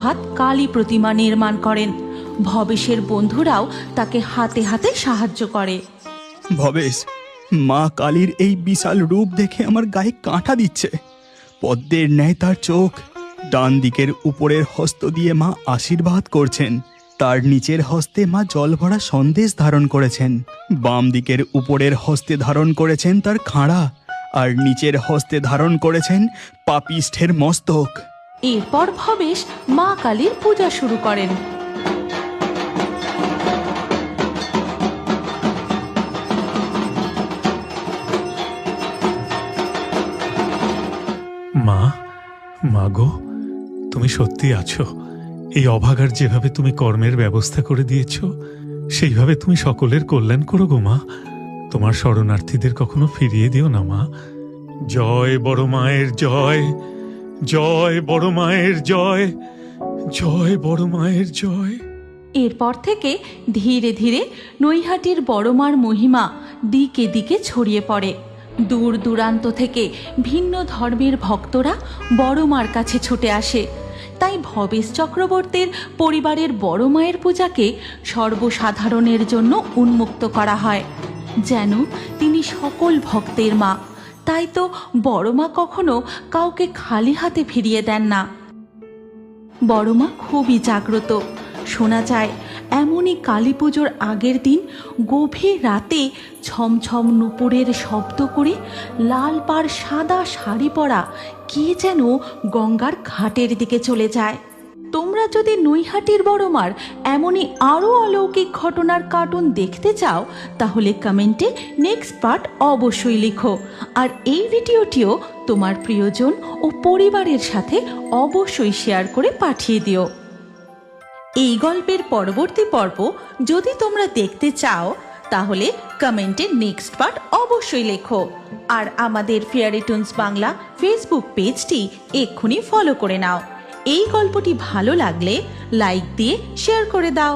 হাত কালী প্রতিমা নির্মাণ করেন। ভবেশের বন্ধুরাও তাকে হাতে হাতে সাহায্য করে। ভবেশ, মা কালীর এই বিশাল রূপ দেখে আমার গায়ে কাঁটা দিচ্ছে। পদ্মের ন্যায় তার চোখ। ডান দিকের উপরের হস্ত দিয়ে মা আশীর্বাদ করছেন, তার নিচের হস্তে মা জল ভরা সন্দেশ ধারণ করেছেন। বাম দিকের উপরের হস্তে ধারণ করেছেন তার খাঁড়া, আর নিচের হস্তে ধারণ করেছেন পাপিষ্ঠের মস্তক। এরপর ভবেশ মা কালীর পূজা শুরু করেন। মা, মা গো, তুমি সত্যি আছো। এই অভাগার যেভাবে তুমি কর্মের ব্যবস্থা করে দিয়েছ, সেইভাবে তুমি সকলের কল্যাণ করো গো মা। তোমার শরণার্থীদের কখনো ফিরিয়ে দিও না মা। জয় বড় মায়ের জয়, জয় বড় মায়ের জয়, জয় বড় মায়ের জয়। এরপর থেকে ধীরে ধীরে নৈহাটির বড়মার মহিমা দিকে দিকে ছড়িয়ে পড়ে। দূর দূরান্ত থেকে ভিন্ন ধর্মের ভক্তরা বড়মার কাছে ছুটে আসে। তাই ভবেশ চক্রবর্তীর পরিবারের বড় মায়ের পূজাকে সর্বসাধারণের জন্য উন্মুক্ত করা হয়, যেন তিনি সকল ভক্তের মা। তাই তো বড়মা কখনো কাউকে খালি হাতে ফিরিয়ে দেন না। বড়মা খুবই জাগ্রত। শোনা যায় এমনই কালী পুজোর আগের দিন গভীর রাতে ছমছম নুপুরের শব্দ করে লাল পাড় সাদা শাড়ি পরা কে যেন গঙ্গার ঘাটের দিকে চলে যায়। তোমরা যদি নৈহাটির বড়মার এমনই আরও অলৌকিক ঘটনার কার্টুন দেখতে চাও, তাহলে কমেন্টে নেক্সট পার্ট অবশ্যই লিখো। আর এই ভিডিওটিও তোমার প্রিয়জন ও পরিবারের সাথে অবশ্যই শেয়ার করে পাঠিয়ে দিও। এই গল্পের পরবর্তী পর্ব যদি তোমরা দেখতে চাও, তাহলে কমেন্টে নেক্সট পার্ট অবশ্যই লেখো। আর আমাদের ফেয়ারি টুনস বাংলা ফেসবুক পেজটি এক্ষুনি ফলো করে নাও। এই গল্পটি ভালো লাগলে লাইক দিয়ে শেয়ার করে দাও।